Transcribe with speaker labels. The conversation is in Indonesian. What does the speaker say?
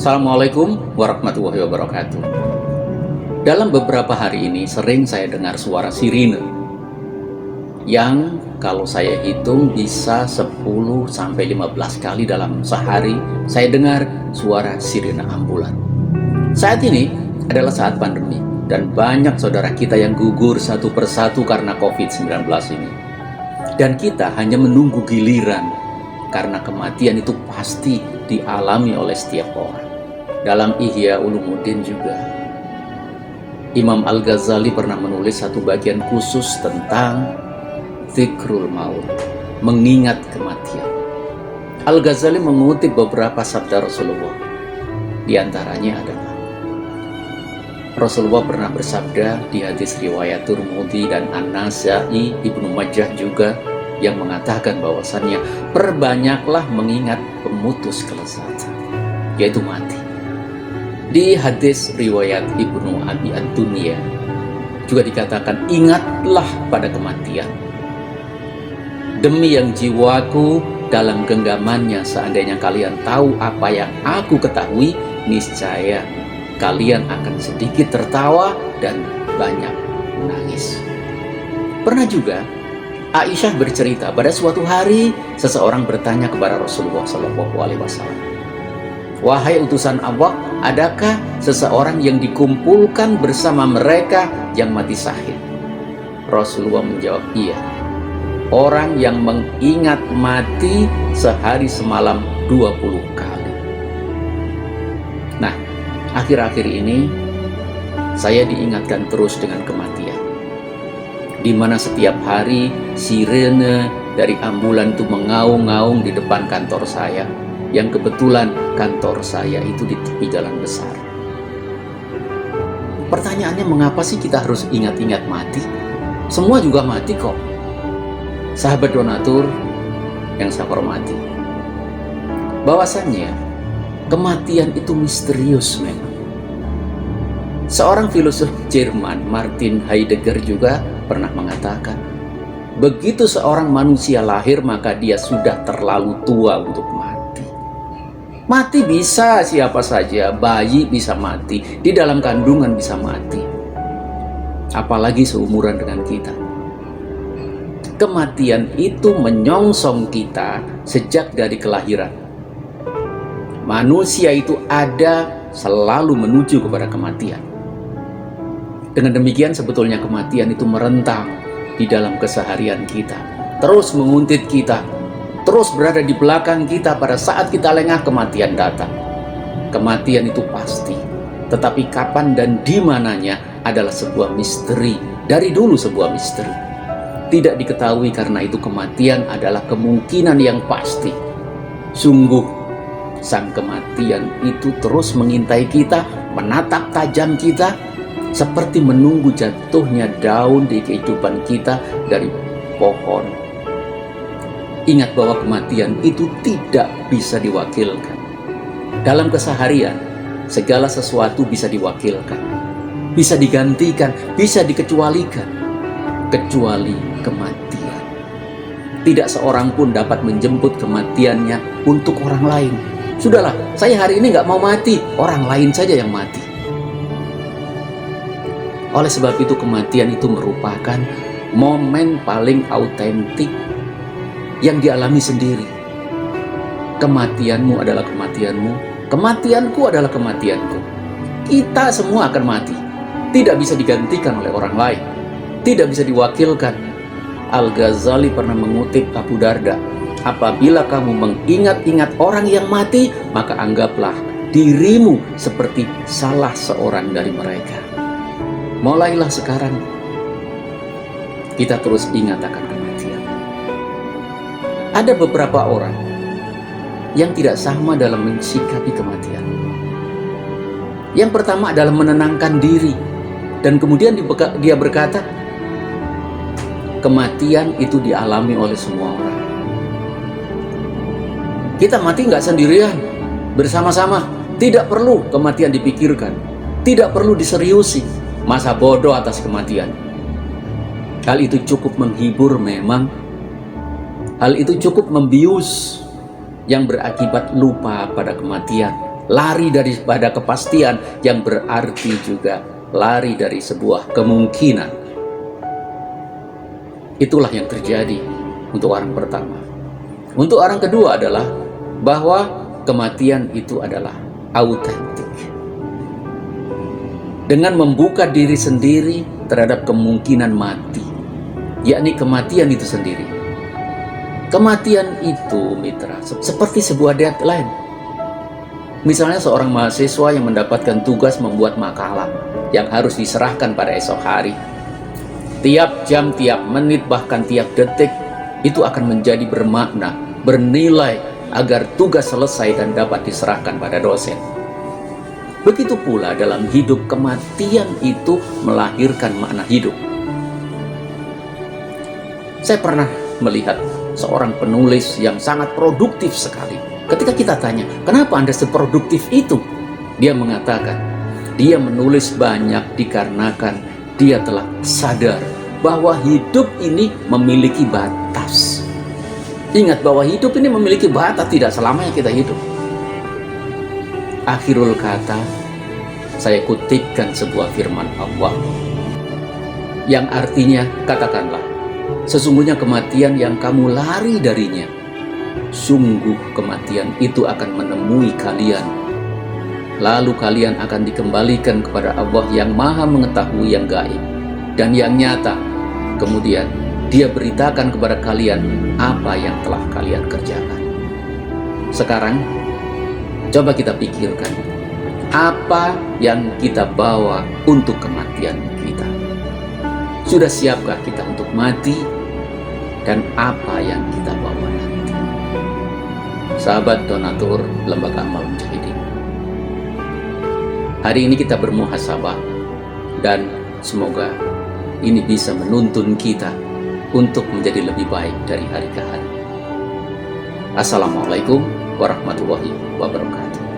Speaker 1: Assalamualaikum warahmatullahi wabarakatuh. Dalam beberapa hari ini sering saya dengar suara sirine yang kalau saya hitung bisa 10-15 kali dalam sehari saya dengar suara sirine ambulan. Saat ini adalah saat pandemi dan banyak saudara kita yang gugur satu persatu karena COVID-19 ini. Dan kita hanya menunggu giliran karena kematian itu pasti dialami oleh setiap orang. Dalam Ihya Ulumuddin juga Imam Al-Ghazali pernah menulis satu bagian khusus tentang zikrul maut, mengingat kematian. Al-Ghazali mengutip beberapa sabda Rasulullah. Di antaranya adalah Rasulullah pernah bersabda di hadis riwayat Tirmidzi dan An-Nasa'i, Ibnu Majah juga, yang mengatakan bahwasannya perbanyaklah mengingat pemutus kelezatan, yaitu mati. Di hadis riwayat Ibnu Abi Ad-Dunya juga dikatakan, ingatlah pada kematian. Demi yang jiwaku dalam genggamannya, seandainya kalian tahu apa yang aku ketahui, niscaya kalian akan sedikit tertawa dan banyak menangis. Pernah juga Aisyah bercerita, pada suatu hari seseorang bertanya kepada Rasulullah SAW, "Wahai utusan Allah, adakah seseorang yang dikumpulkan bersama mereka yang mati syahid?" Rasulullah menjawab, "Iya, orang yang mengingat mati sehari semalam 20 kali." Nah, akhir-akhir ini saya diingatkan terus dengan kematian, di mana setiap hari sirene dari ambulan itu mengaung-ngaung di depan kantor saya, yang kebetulan kantor saya itu di tepi jalan besar. Pertanyaannya, mengapa sih kita harus ingat-ingat mati? Semua juga mati kok. Sahabat donatur yang saya hormati, bahwasannya kematian itu misterius memang. Seorang filosof Jerman, Martin Heidegger, juga pernah mengatakan, begitu seorang manusia lahir maka dia sudah terlalu tua untuk mati. Mati bisa siapa saja, bayi bisa mati, di dalam kandungan bisa mati. Apalagi seumuran dengan kita. Kematian itu menyongsong kita sejak dari kelahiran. Manusia itu ada selalu menuju kepada kematian. Dengan demikian sebetulnya kematian itu merentang di dalam keseharian kita, terus menguntit kita, terus berada di belakang kita. Pada saat kita lengah, kematian datang. Kematian itu pasti, tetapi kapan dan di mananya adalah sebuah misteri. Dari dulu sebuah misteri, tidak diketahui. Karena itu kematian adalah kemungkinan yang pasti. Sungguh sang kematian itu terus mengintai kita, menatap tajam kita, seperti menunggu jatuhnya daun di kehidupan kita dari pohon. Ingat bahwa kematian itu tidak bisa diwakilkan. Dalam keseharian, segala sesuatu bisa diwakilkan, bisa digantikan, bisa dikecualikan, kecuali kematian. Tidak seorang pun dapat menjemput kematiannya untuk orang lain. Sudahlah, saya hari ini nggak mau mati, orang lain saja yang mati. Oleh sebab itu kematian itu merupakan momen paling autentik yang dialami sendiri. Kematianmu adalah kematianmu, kematianku adalah kematianku. Kita semua akan mati. Tidak bisa digantikan oleh orang lain, tidak bisa diwakilkan. Al-Ghazali pernah mengutip Abu Darda, apabila kamu mengingat-ingat orang yang mati, maka anggaplah dirimu seperti salah seorang dari mereka. Mulailah sekarang kita terus ingat akan kematian. Ada beberapa orang yang tidak sama dalam mensikapi kematian. Yang pertama adalah menenangkan diri, dan kemudian dia berkata, kematian itu dialami oleh semua orang. Kita mati nggak sendirian, bersama-sama. Tidak perlu kematian dipikirkan, tidak perlu diseriusi. Masa bodoh atas kematian. Hal itu cukup menghibur memang. Hal itu cukup membius yang berakibat lupa pada kematian. lari daripada kepastian yang berarti juga lari dari sebuah kemungkinan. Itulah yang terjadi untuk orang pertama. Untuk orang kedua adalah bahwa kematian itu adalah autentik. Dengan membuka diri sendiri terhadap kemungkinan mati, yakni kematian itu sendiri. Kematian itu, mitra, seperti sebuah deadline. Misalnya seorang mahasiswa yang mendapatkan tugas membuat makalah yang harus diserahkan pada esok hari. Tiap jam, tiap menit, bahkan tiap detik itu akan menjadi bermakna, bernilai agar tugas selesai dan dapat diserahkan pada dosen. Begitu pula dalam hidup, kematian itu melahirkan makna hidup. Saya pernah melihat seorang penulis yang sangat produktif sekali. Ketika kita tanya, kenapa Anda seproduktif itu? Dia mengatakan, dia menulis banyak dikarenakan dia telah sadar bahwa hidup ini memiliki batas. Ingat bahwa hidup ini memiliki batas, tidak selamanya kita hidup. Akhirul kata, saya kutipkan sebuah firman Allah yang artinya, katakanlah, sesungguhnya kematian yang kamu lari darinya, sungguh kematian itu akan menemui kalian. Lalu kalian akan dikembalikan kepada Allah yang maha mengetahui yang gaib dan yang nyata. Kemudian dia beritakan kepada kalian apa yang telah kalian kerjakan. Sekarang coba kita pikirkan, apa yang kita bawa untuk kematian kita? Sudah siapkah kita untuk mati? Dan apa yang kita bawa nanti? Sahabat donatur Lembaga Amal Mujahidin, hari ini kita bermuhasabah dan semoga ini bisa menuntun kita untuk menjadi lebih baik dari hari ke hari. Assalamualaikum warahmatullahi wabarakatuh.